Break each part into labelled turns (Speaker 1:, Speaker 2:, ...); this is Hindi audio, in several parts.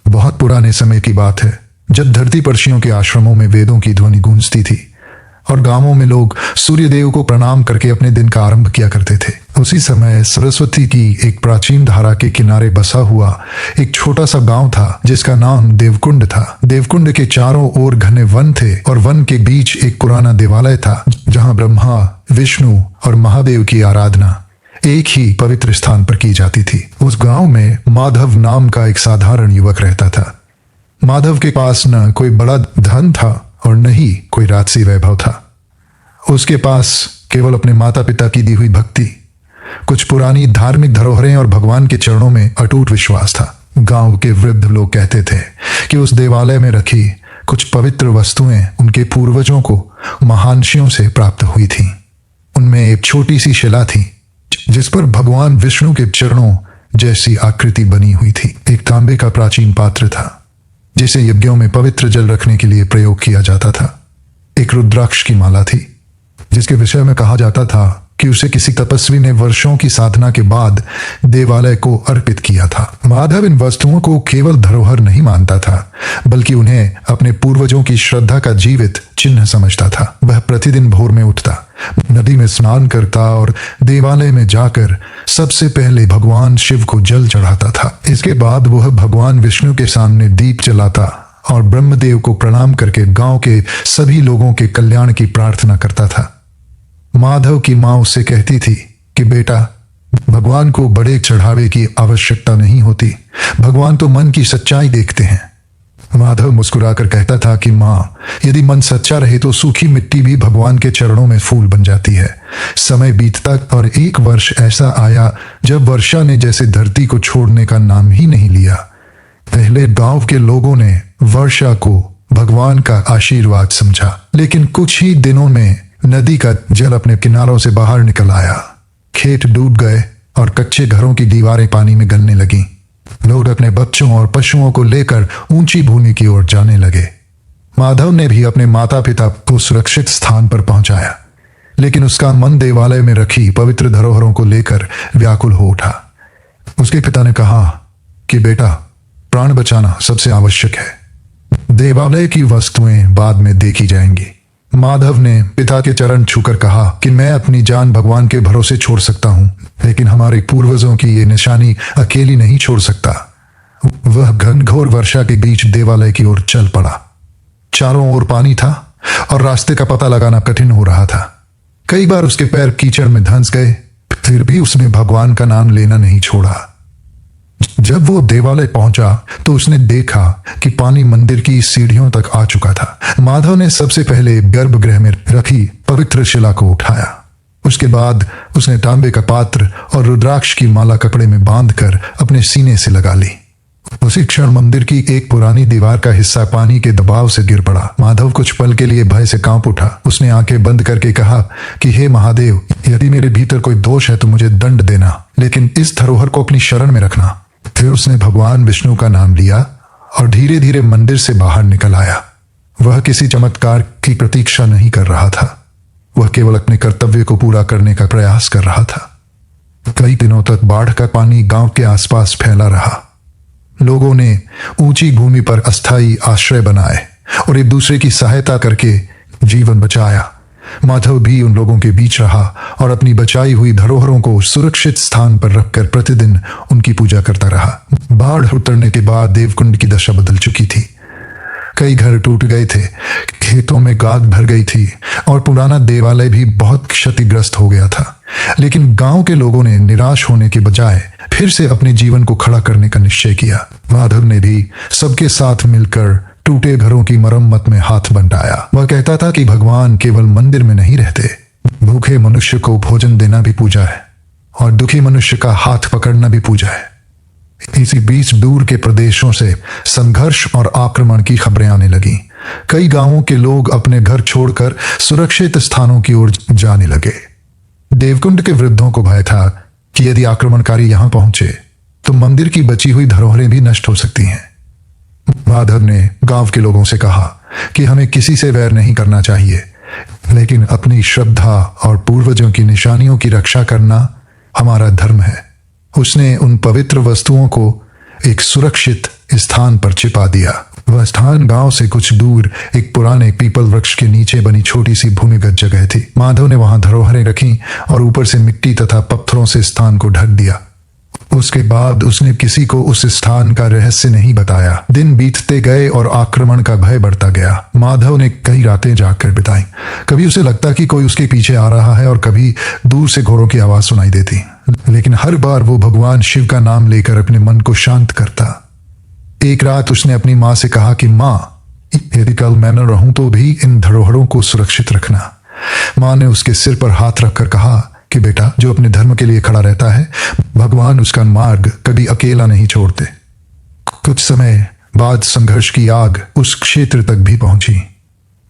Speaker 1: बहुत पुराने समय की बात है, जब धरती पर्शियों के आश्रमों में वेदों की ध्वनि गूंजती थी और गांवों में लोग सूर्य देव को प्रणाम करके अपने दिन का आरंभ किया करते थे। उसी समय सरस्वती की एक प्राचीन धारा के किनारे बसा हुआ एक छोटा सा गांव था जिसका नाम देवकुंड था। देवकुंड के चारों ओर घने वन थे और वन के बीच एक पुराना देवालय था जहां ब्रह्मा, विष्णु और महादेव की आराधना एक ही पवित्र स्थान पर की जाती थी। उस गांव में माधव नाम का एक साधारण युवक रहता था। माधव के पास न कोई बड़ा धन था और न ही कोई राजसी वैभव था। उसके पास केवल अपने माता पिता की दी हुई भक्ति, कुछ पुरानी धार्मिक धरोहरें और भगवान के चरणों में अटूट विश्वास था। गांव के वृद्ध लोग कहते थे कि उस देवालय में रखी कुछ पवित्र वस्तुएं उनके पूर्वजों को महानशियों से प्राप्त हुई थीं। उनमें एक छोटी सी शिला थी जिस पर भगवान विष्णु के चरणों जैसी आकृति बनी हुई थी। एक तांबे का प्राचीन पात्र था जिसे यज्ञों में पवित्र जल रखने के लिए प्रयोग किया जाता था। एक रुद्राक्ष की माला थी जिसके विषय में कहा जाता था कि उसे किसी तपस्वी ने वर्षों की साधना के बाद देवालय को अर्पित किया था। माधव इन वस्तुओं को केवल धरोहर नहीं मानता था बल्कि उन्हें अपने पूर्वजों की श्रद्धा का जीवित चिन्ह समझता था। वह प्रतिदिन भोर में उठता, नदी में स्नान करता और देवालय में जाकर सबसे पहले भगवान शिव को जल चढ़ाता था। इसके बाद वह भगवान विष्णु के सामने दीप जलाता और ब्रह्मदेव को प्रणाम करके गांव के सभी लोगों के कल्याण की प्रार्थना करता था। माधव की माँ उससे कहती थी कि बेटा, भगवान को बड़े चढ़ावे की आवश्यकता नहीं होती, भगवान तो मन की सच्चाई देखते हैं। माधव मुस्कुराकर कहता था कि माँ, यदि मन सच्चा रहे तो सूखी मिट्टी भी भगवान के चरणों में फूल बन जाती है। समय बीतता और एक वर्ष ऐसा आया जब वर्षा ने जैसे धरती को छोड़ने का नाम ही नहीं लिया। पहले गांव के लोगों ने वर्षा को भगवान का आशीर्वाद समझा, लेकिन कुछ ही दिनों में नदी का जल अपने किनारों से बाहर निकल आया। खेत डूब गए और कच्चे घरों की दीवारें पानी में गलने लगीं। लोग अपने बच्चों और पशुओं को लेकर ऊंची भूमि की ओर जाने लगे। माधव ने भी अपने माता पिता को सुरक्षित स्थान पर पहुंचाया, लेकिन उसका मन देवालय में रखी पवित्र धरोहरों को लेकर व्याकुल हो उठा। उसके पिता ने कहा कि बेटा, प्राण बचाना सबसे आवश्यक है, देवालय की वस्तुएं बाद में देखी जाएंगी। माधव ने पिता के चरण छूकर कहा कि मैं अपनी जान भगवान के भरोसे छोड़ सकता हूं, लेकिन हमारे पूर्वजों की ये निशानी अकेली नहीं छोड़ सकता। वह घनघोर वर्षा के बीच देवालय की ओर चल पड़ा। चारों ओर पानी था और रास्ते का पता लगाना कठिन हो रहा था। कई बार उसके पैर कीचड़ में धंस गए, फिर भी उसने भगवान का नाम लेना नहीं छोड़ा। जब वो देवालय पहुंचा तो उसने देखा कि पानी मंदिर की सीढ़ियों तक आ चुका था। माधव ने सबसे पहले गर्भगृह में रखी पवित्र शिला को उठाया। उसके बाद उसने तांबे का पात्र और रुद्राक्ष की माला कपड़े में बांधकर अपने सीने से लगा ली। उसी क्षण मंदिर की एक पुरानी दीवार का हिस्सा पानी के दबाव से गिर पड़ा। माधव कुछ पल के लिए भय से कांप उठा। उसने आंखें बंद करके कहा कि हे महादेव, यदि मेरे भीतर कोई दोष है तो मुझे दंड देना, लेकिन इस धरोहर को अपनी शरण में रखना। फिर उसने भगवान विष्णु का नाम लिया और धीरे धीरे मंदिर से बाहर निकल आया। वह किसी चमत्कार की प्रतीक्षा नहीं कर रहा था, वह केवल अपने कर्तव्य को पूरा करने का प्रयास कर रहा था। कई दिनों तक बाढ़ का पानी गांव के आसपास फैला रहा। लोगों ने ऊंची भूमि पर अस्थायी आश्रय बनाए और एक दूसरे की सहायता करके जीवन बचाया। माधव भी उन लोगों के बीच रहा और अपनी बचाई हुई धरोहरों को सुरक्षित स्थान पर रखकर प्रतिदिन उनकी पूजा करता रहा। बाढ़ उतरने के बाद देवकुंड की दशा बदल चुकी थी। कई घर टूट गए थे, खेतों में गाद भर गई थी और पुराना देवालय भी बहुत क्षतिग्रस्त हो गया था। लेकिन गांव के लोगों ने निराश होने के बजाय फिर से अपने जीवन को खड़ा करने का निश्चय किया। माधव ने भी सबके साथ मिलकर टूटे घरों की मरम्मत में हाथ बंटाया। वह कहता था कि भगवान केवल मंदिर में नहीं रहते, भूखे मनुष्य को भोजन देना भी पूजा है और दुखी मनुष्य का हाथ पकड़ना भी पूजा है। इसी बीच दूर के प्रदेशों से संघर्ष और आक्रमण की खबरें आने लगीं। कई गांवों के लोग अपने घर छोड़कर सुरक्षित स्थानों की ओर जाने लगे। देवकुंड के वृद्धों को भय था कि यदि आक्रमणकारी यहां पहुंचे तो मंदिर की बची हुई धरोहरें भी नष्ट हो सकती हैं। माधव ने गांव के लोगों से कहा कि हमें किसी से वैर नहीं करना चाहिए, लेकिन अपनी श्रद्धा और पूर्वजों की निशानियों की रक्षा करना हमारा धर्म है। उसने उन पवित्र वस्तुओं को एक सुरक्षित स्थान पर छिपा दिया। वह स्थान गांव से कुछ दूर एक पुराने पीपल वृक्ष के नीचे बनी छोटी सी भूमिगत जगह थी। माधव ने वहां धरोहरें रखी और ऊपर से मिट्टी तथा पत्थरों से स्थान को ढक दिया। उसके बाद उसने किसी को उस स्थान का रहस्य नहीं बताया। दिन बीतते गए और आक्रमण का भय बढ़ता गया। माधव ने कई रातें जागकर बिताई। कभी उसे लगता कि कोई उसके पीछे आ रहा है और कभी दूर से घोड़ों की आवाज सुनाई देती, लेकिन हर बार वो भगवान शिव का नाम लेकर अपने मन को शांत करता। एक रात उसने अपनी माँ से कहा कि माँ, यदि कल मैं न रहूं तो भी इन धरोहरों को सुरक्षित रखना। माँ ने उसके सिर पर हाथ रखकर कहा कि बेटा, जो अपने धर्म के लिए खड़ा रहता है, भगवान उसका मार्ग कभी अकेला नहीं छोड़ते। कुछ समय बाद संघर्ष की आग उस क्षेत्र तक भी पहुंची।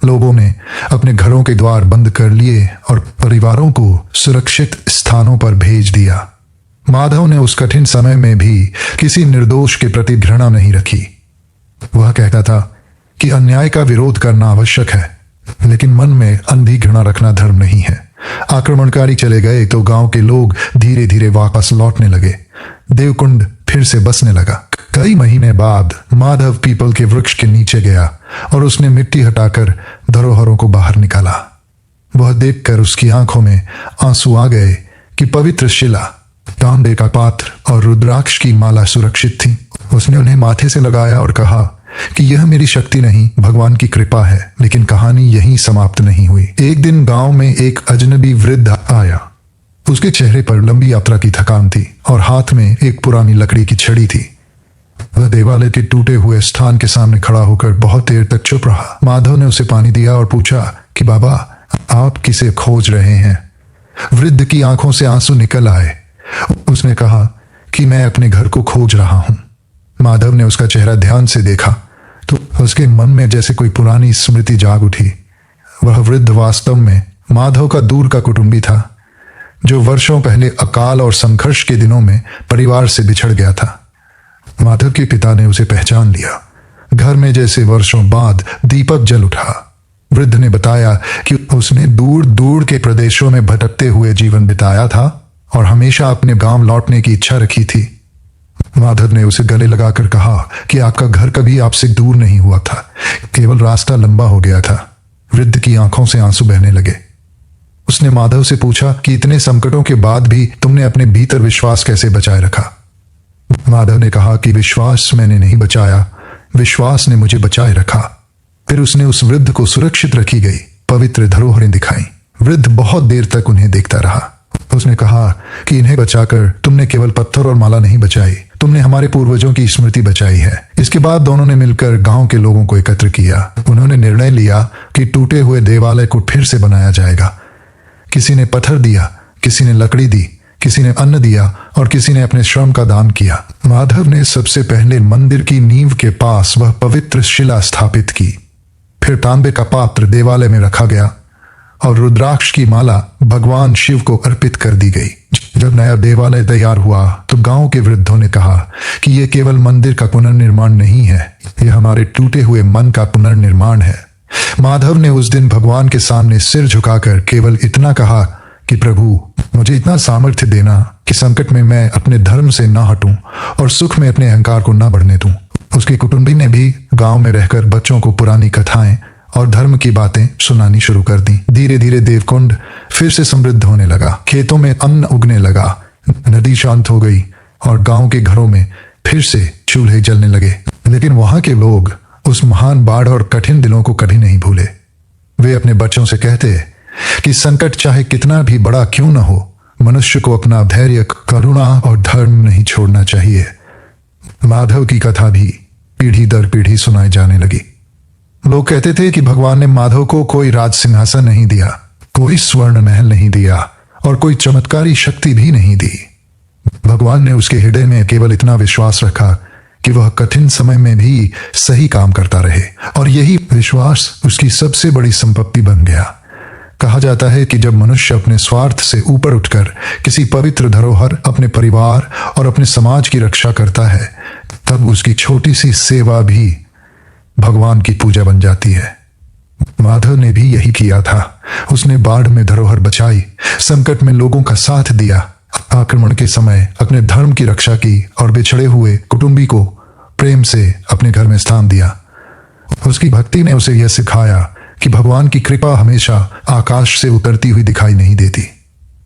Speaker 1: लोगों ने अपने घरों के द्वार बंद कर लिए और परिवारों को सुरक्षित स्थानों पर भेज दिया। माधव ने उस कठिन समय में भी किसी निर्दोष के प्रति घृणा नहीं रखी। वह कहता था कि अन्याय का विरोध करना आवश्यक है, लेकिन मन में अंधी घृणा रखना धर्म नहीं है। आक्रमणकारी चले गए तो गांव के लोग धीरे धीरे वापस लौटने लगे। देवकुंड फिर से बसने लगा। कई महीने बाद माधव पीपल के वृक्ष के नीचे गया और उसने मिट्टी हटाकर धरोहरों को बाहर निकाला। वह देखकर उसकी आंखों में आंसू आ गए कि पवित्र शिला, तांबे का पात्र और रुद्राक्ष की माला सुरक्षित थी। उसने उन्हें माथे से लगाया और कहा कि यह मेरी शक्ति नहीं, भगवान की कृपा है। लेकिन कहानी यहीं समाप्त नहीं हुई। एक दिन गांव में एक अजनबी वृद्ध आया। उसके चेहरे पर लंबी यात्रा की थकान थी और हाथ में एक पुरानी लकड़ी की छड़ी थी। वह देवालय के टूटे हुए स्थान के सामने खड़ा होकर बहुत देर तक चुप रहा। माधव ने उसे पानी दिया और पूछा कि बाबा, आप किसे खोज रहे हैं? वृद्ध की आंखों से आंसू निकल आए। उसने कहा कि मैं अपने घर को खोज रहा हूं। माधव ने उसका चेहरा ध्यान से देखा तो उसके मन में जैसे कोई पुरानी स्मृति जाग उठी। वह वृद्ध वास्तव में माधव का दूर का कुटुंबी था, जो वर्षों पहले अकाल और संघर्ष के दिनों में परिवार से बिछड़ गया था। माधव के पिता ने उसे पहचान लिया। घर में जैसे वर्षों बाद दीपक जल उठा। वृद्ध ने बताया कि उसने दूर दूर के प्रदेशों में भटकते हुए जीवन बिताया था और हमेशा अपने गांव लौटने की इच्छा रखी थी। माधव ने उसे गले लगाकर कहा कि आपका घर कभी आपसे दूर नहीं हुआ था, केवल रास्ता लंबा हो गया था। वृद्ध की आंखों से आंसू बहने लगे। उसने माधव से पूछा कि इतने संकटों के बाद भी तुमने अपने भीतर विश्वास कैसे बचाए रखा? माधव ने कहा कि विश्वास मैंने नहीं बचाया, विश्वास ने मुझे बचाए रखा। फिर उसने उस वृद्ध को सुरक्षित रखी गई पवित्र धरोहरें दिखाई। वृद्ध बहुत देर तक उन्हें देखता रहा। उसने कहा कि इन्हें बचाकर तुमने केवल पत्थर और माला नहीं बचाई, तुमने हमारे पूर्वजों की स्मृति बचाई है। इसके बाद दोनों ने मिलकर गांव के लोगों को एकत्र किया। उन्होंने निर्णय लिया कि टूटे हुए देवालय को फिर से बनाया जाएगा। किसी ने पत्थर दिया, किसी ने लकड़ी दी, किसी ने अन्न दिया और किसी ने अपने श्रम का दान किया। माधव ने सबसे पहले मंदिर की नींव के पास वह पवित्र शिला स्थापित की। फिर तांबे का पात्र देवालय में रखा गया और रुद्राक्ष की माला भगवान शिव को अर्पित कर दी गई। जब नया देवालय तैयार हुआ तो गांव के वृद्धों ने कहा कि यह केवल मंदिर का पुनर्निर्माण नहीं है, यह हमारे टूटे हुए मन का पुनर्निर्माण है। माधव ने उस दिन भगवान के सामने सिर झुकाकर केवल इतना कहा कि प्रभु, मुझे इतना सामर्थ्य देना कि संकट में मैं अपने धर्म से ना हटूं और सुख में अपने अहंकार को ना बढ़ने दूं। उसके कुटुंबी ने भी गांव में रहकर बच्चों को पुरानी कथाएं और धर्म की बातें सुनानी शुरू कर दी। धीरे धीरे देवकुंड फिर से समृद्ध होने लगा। खेतों में अन्न उगने लगा, नदी शांत हो गई और गांव के घरों में फिर से चूल्हे जलने लगे। लेकिन वहां के लोग उस महान बाढ़ और कठिन दिनों को कभी नहीं भूले। वे अपने बच्चों से कहते कि संकट चाहे कितना भी बड़ा क्यों न हो, मनुष्य को अपना धैर्य, करुणा और धर्म नहीं छोड़ना चाहिए। माधव की कथा भी पीढ़ी दर पीढ़ी सुनाई जाने लगी। लोग कहते थे कि भगवान ने माधव को कोई राज सिंहासन नहीं दिया, कोई स्वर्ण महल नहीं दिया और कोई चमत्कारी शक्ति भी नहीं दी। भगवान ने उसके हृदय में केवल इतना विश्वास रखा कि वह कठिन समय में भी सही काम करता रहे, और यही विश्वास उसकी सबसे बड़ी संपत्ति बन गया। कहा जाता है कि जब मनुष्य अपने स्वार्थ से ऊपर उठकर किसी पवित्र धरोहर, अपने परिवार और अपने समाज की रक्षा करता है, तब उसकी छोटी सी सेवा भी भगवान की पूजा बन जाती है। माधव ने भी यही किया था। उसने बाढ़ में धरोहर बचाई, संकट में लोगों का साथ दिया, आक्रमण के समय अपने धर्म की रक्षा की और बिछड़े हुए कुटुंबी को प्रेम से अपने घर में स्थान दिया। उसकी भक्ति ने उसे यह सिखाया कि भगवान की कृपा हमेशा आकाश से उतरती हुई दिखाई नहीं देती।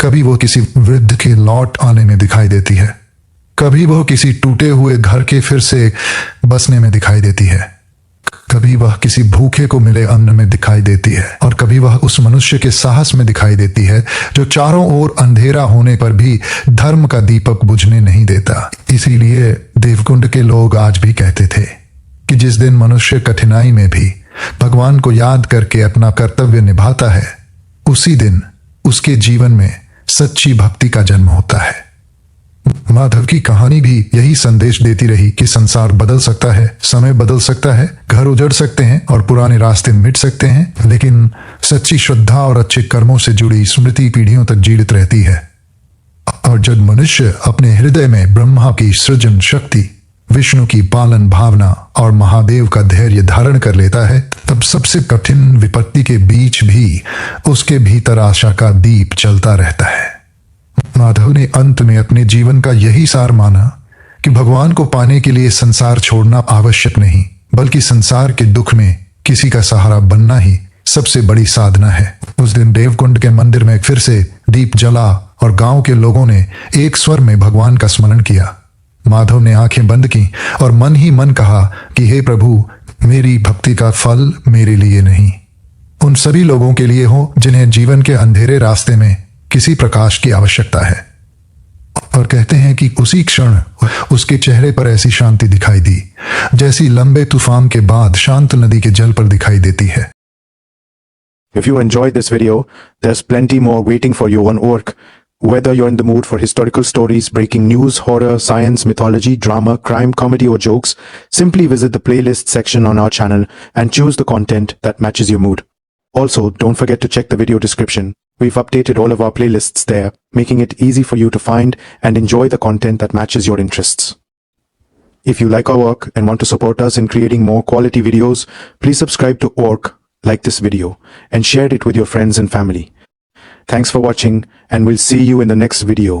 Speaker 1: कभी वो किसी वृद्ध के लौट आने में दिखाई देती है, कभी वह किसी टूटे हुए घर के फिर से बसने में दिखाई देती है, कभी वह किसी भूखे को मिले अन्न में दिखाई देती है, और कभी वह उस मनुष्य के साहस में दिखाई देती है जो चारों ओर अंधेरा होने पर भी धर्म का दीपक बुझने नहीं देता। इसीलिए देवकुंड के लोग आज भी कहते थे कि जिस दिन मनुष्य कठिनाई में भी भगवान को याद करके अपना कर्तव्य निभाता है, उसी दिन उसके जीवन में सच्ची भक्ति का जन्म होता है। माधव की कहानी भी यही संदेश देती रही कि संसार बदल सकता है, समय बदल सकता है, घर उजड़ सकते हैं और पुराने रास्ते मिट सकते हैं, लेकिन सच्ची श्रद्धा और अच्छे कर्मों से जुड़ी स्मृति पीढ़ियों तक जीवित रहती है। और जब मनुष्य अपने हृदय में ब्रह्मा की सृजन शक्ति, विष्णु की पालन भावना और महादेव का धैर्य धारण कर लेता है, तब सबसे कठिन विपत्ति के बीच भी उसके भीतर आशा का दीप जलता रहता है। माधव ने अंत में अपने जीवन का यही सार माना कि भगवान को पाने के लिए संसार छोड़ना आवश्यक नहीं, बल्कि संसार के दुख में किसी का सहारा बनना ही सबसे बड़ी साधना है। उस दिन देवकुंड के मंदिर में फिर से दीप जला और गांव के लोगों ने एक स्वर में भगवान का स्मरण किया। माधव ने आंखें बंद की और मन ही मन कहा कि हे प्रभु, मेरी भक्ति का फल मेरे लिए नहीं, उन सभी लोगों के लिए हो जिन्हें जीवन के अंधेरे रास्ते में किसी प्रकाश की आवश्यकता है। और कहते हैं कि उसी क्षण उसके चेहरे पर ऐसी शांति दिखाई दी जैसी लंबे तूफान के बाद शांत नदी के जल पर दिखाई देती है।
Speaker 2: If you enjoyed this video, there's plenty more waiting for you on Orc. Whether you're in the mood for historical stories, breaking news, horror, science, mythology, drama, crime, comedy or jokes, simply visit the playlist section on our channel and choose the content that matches your mood. Also, don't forget to check the video description. We've updated all of our playlists there, making it easy for you to find and enjoy the content that matches your interests. If you like our work and want to support us in creating more quality videos, please subscribe to Orc, like this video, and share it with your friends and family. Thanks for watching, and we'll see you in the next video.